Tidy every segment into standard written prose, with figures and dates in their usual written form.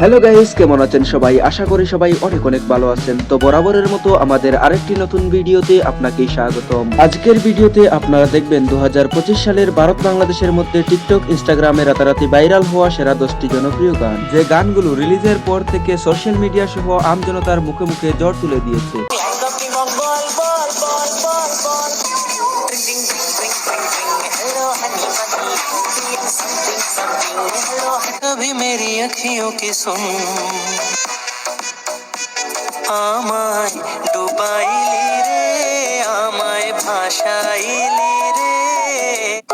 Hello guys, কেমন আছেন সবাই? আশা করি সবাই অনেক অনেক ভালো আছেন। তো বরাবরের মতো আমাদের আরেকটি নতুন ভিডিওতে আপনাকে স্বাগতম। আজকের ভিডিওতে আপনারা দেখবেন 2025 সালের ভারত বাংলাদেশের মধ্যে টিকটক, ইনস্টাগ্রামে রাতারাতি ভাইরাল হওয়া সেরা 10টি জনপ্রিয় গান, যে গানগুলো রিলিজের পর থেকে সোশ্যাল মিডিয়া সহ আমজনতার মুখে মুখে জ্বর তুলে দিয়েছে। कभी मेरी अखियों की सुन आमाय डुबाइली रे आमाय भाषाइली रे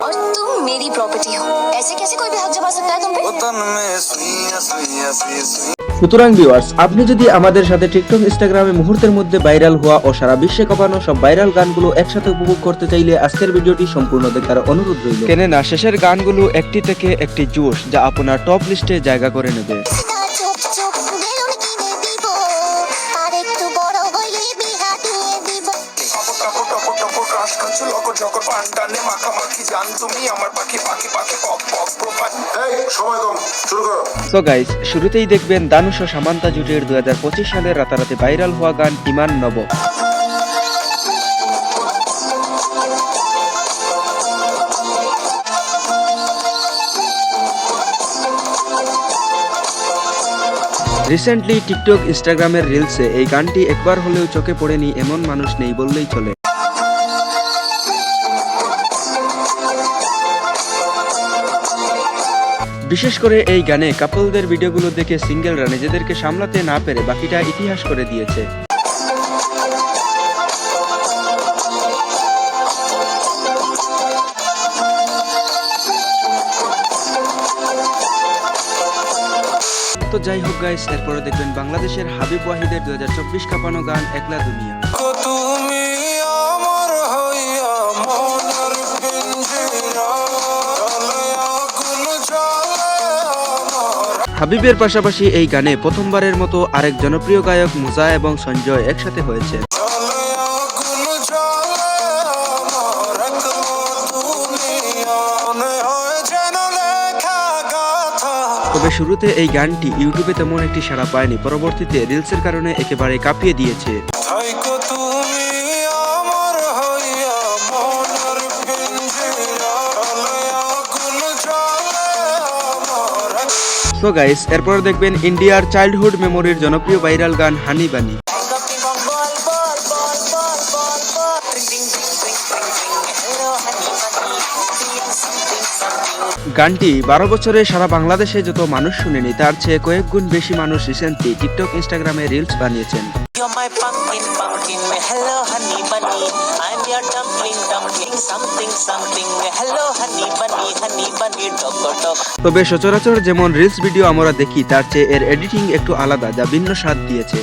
और तुम मेरी प्रॉपर्टी हो, ऐसे कैसे कोई भी हक जमा सकता है तुम पे? वतन में सुइया सुइया सुइया সুতরাং ভিউয়ার্স, আপনি যদি আমাদের সাথে টিকটক, ইনস্টাগ্রামে মুহূর্তের মধ্যে ভাইরাল হওয়া ও সারা বিশ্বে কাঁপানো সব ভাইরাল গানগুলো একসাথে উপভোগ করতে চাইলে আজকের ভিডিওটি সম্পূর্ণ দেখার অনুরোধ রইল। কেননা শেষের গানগুলো একটি থেকে একটি জোশ যা আপনার টপ লিস্টে জায়গা করে নেবে। সো গাইস, শুরুতেই দেখবেন দানুশ ও সামান্তা জুটের 2025 সালের রাতারাতি ভাইরাল হওয়া গান ইমান নব। রিসেন্টলি টিকটক, ইনস্টাগ্রামের রিলসে এই গানটি একবার হলেও চোখে পড়েনি এমন মানুষ নেই বললেই চলে। বিশেষ করে এই গানে কাপলদের ভিডিওগুলো দেখে সিঙ্গেলরা নিজেদেরকে সামলাতে না পেরে বাকিটা ইতিহাস করে দিয়েছে। তো যাই হোক গাইস, এরপরে দেখবেন বাংলাদেশের হাবিব ওয়াহিদের 2024 কাঁপানো গান একলা দুনিয়া। হাবিবের পাশাপাশি এই গানে প্রথমবারের মতো আরেক জনপ্রিয় গায়ক মুজা এবং সঞ্জয় একসাথে হয়েছে। তবে শুরুতে এই গানটি ইউটিউবে তেমন একটি সাড়া পায়নি, পরবর্তীতে রিলসের কারণে একেবারে কাঁপিয়ে দিয়েছে। সো গাইস, এরপর দেখবেন ইন্ডিয়ার চাইল্ডহুড মেমোরির জনপ্রিয় ভাইরাল গান হানি বানি। গানটি 12 বছরে সারা বাংলাদেশে যত মানুষ শুনেনি তার চেয়ে কয়েক গুণ বেশি মানুষ রিসেন্টলি টিকটক, ইনস্টাগ্রামে রিলস বানিয়েছেন। তবে সচরাচর যেমন রিলস ভিডিও আমরা দেখি তার চেয়ে এর এডিটিং একটু আলাদা, যা ভিন্ন স্বাদ দিয়েছে।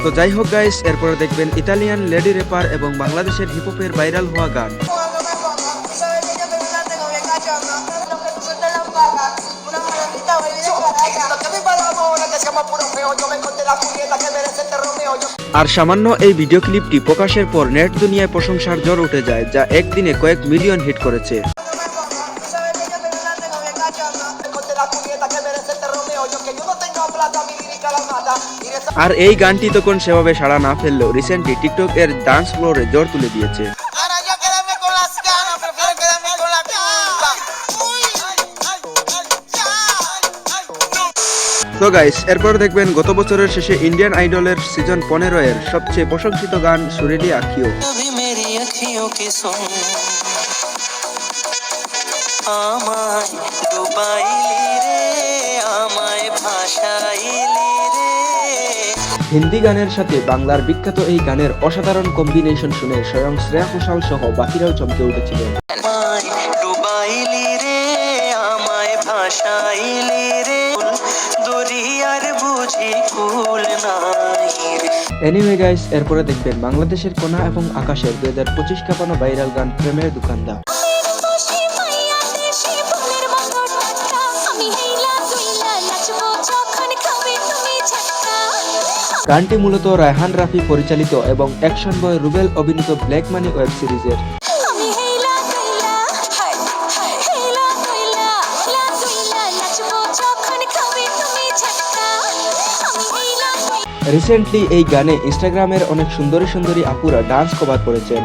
তো যাই হোক গাইস, এরপরে দেখবেন ইতালিয়ান লেডি র্যাপার এবং বাংলাদেশের হিপহপের ভাইরাল হওয়া গান। আর সামান্য এই ভিডিও ক্লিপটি প্রকাশের পর নেট দুনিয়ায় প্রশংসার ঝড় উঠে যায়, যা একদিনে কয়েক মিলিয়ন হিট করেছে। আর এই গানটি তখন সেভাবে সাড়া না ফেললেও রিসেন্টলি টিকটক এর ডান্স ফ্লোরে জ্বর তুলে দিয়েছে। তো গাইস, এরপর দেখবেন গত বছরের শেষে ইন্ডিয়ান আইডলের সিজন 15 এর সবচেয়ে প্রশংসিত গান সুরেলি আঁখিও। হিন্দি গানের সাথে বাংলার বিখ্যাত এই গানের অসাধারণ কম্বিনেশন শুনে স্বয়ং শ্রেয়া ঘোষাল সহ বাকিরাও চমকে উঠেছিলেন। ভাসাইলি রে দরিয়ার বুঝি কুল নাই রে। এনিওয়ে গাইস, এরপরে দেখবেন বাংলাদেশের কোনা এবং আকাশের 2025 কাঁপানো ভাইরাল গান প্রেমের দোকানদার। গানটি মূলত রায়হান রাফি পরিচালিত এবং অ্যাকশন বয় রুবেল অভিনীত ব্ল্যাক মানি ওয়েব সিরিজের। রিসেন্টলি এই গানে ইনস্টাগ্রামের অনেক সুন্দরী সুন্দরী আপুরা ডান্স কভার করেছেন।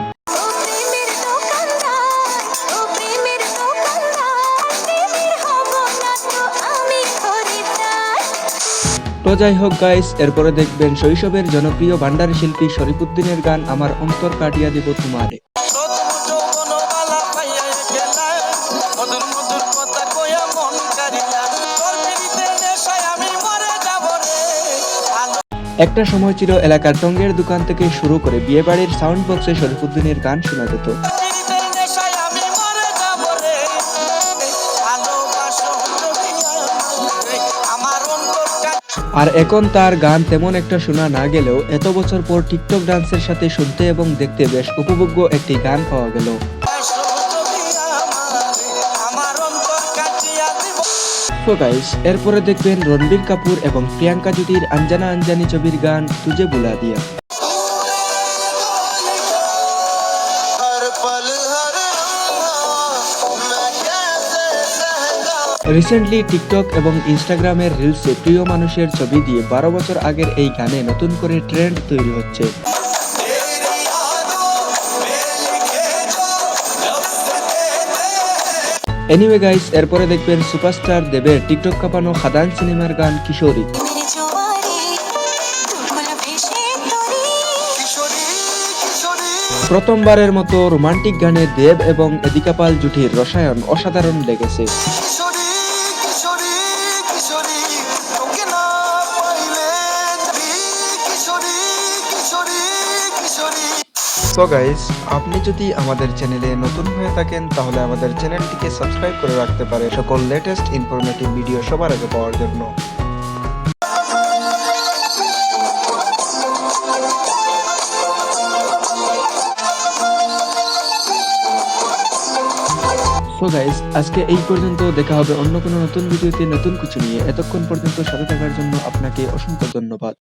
তো যাই হোক গাইস, এরপরে দেখবেন শৈশবের জনপ্রিয় ভান্ডারী শিল্পী শরীফুদ্দীনের গান আমার অন্তর কাটিয়া দিব তোমারে। একটা সময় ছিল এলাকার টঙ্গের দোকান থেকে শুরু করে বিয়ে বাড়ির সাউন্ড বক্সে শরীফুদ্দীনের গান শোনা যেত। আর এখন তার গান তেমন একটা শোনা না গেলেও এত বছর পর টিকটক ডান্সের সাথে শুনতে এবং দেখতে বেশ উপভোগ্য একটি গান পাওয়া গেল। তো গাইস, এরপরে দেখবেন রণবীর কাপুর এবং প্রিয়াঙ্কা জুটির আঞ্জানা আঞ্জানি ছবির গান তুজে বুলা দিয়া। রিসেন্টলি টিকটক এবং ইনস্টাগ্রামের রিলসে প্রিয় মানুষের ছবি দিয়ে 12 বছর আগের এই গানে নতুন করে ট্রেন্ড তৈরি হচ্ছে। এনিওয়ে গাইস, এরপরে দেখবেন সুপারস্টার দেবের টিকটক কাঁপানো খাদান সিনেমার গান কিশোরী। প্রথমবারের মতো রোমান্টিক গানে দেব এবং এদিকা পাল জুটির রসায়ন অসাধারণ লেগেছে। তো গাইস, আপনি যদি আমাদের চ্যানেলে নতুন হয়ে থাকেন তাহলে আমাদের চ্যানেলটিকে সাবস্ক্রাইব করে রাখতে পারেন সকল লেটেস্ট ইনফরমেটিভ ভিডিও সবার আগে পাওয়ার জন্য। সো গাইস, আজকে এই পর্যন্ত। দেখা হবে অন্য কোনো নতুন ভিডিওতে নতুন কিছু নিয়ে। এতক্ষণ পর্যন্ত সাথে থাকার জন্য আপনাকে অসংখ্য ধন্যবাদ।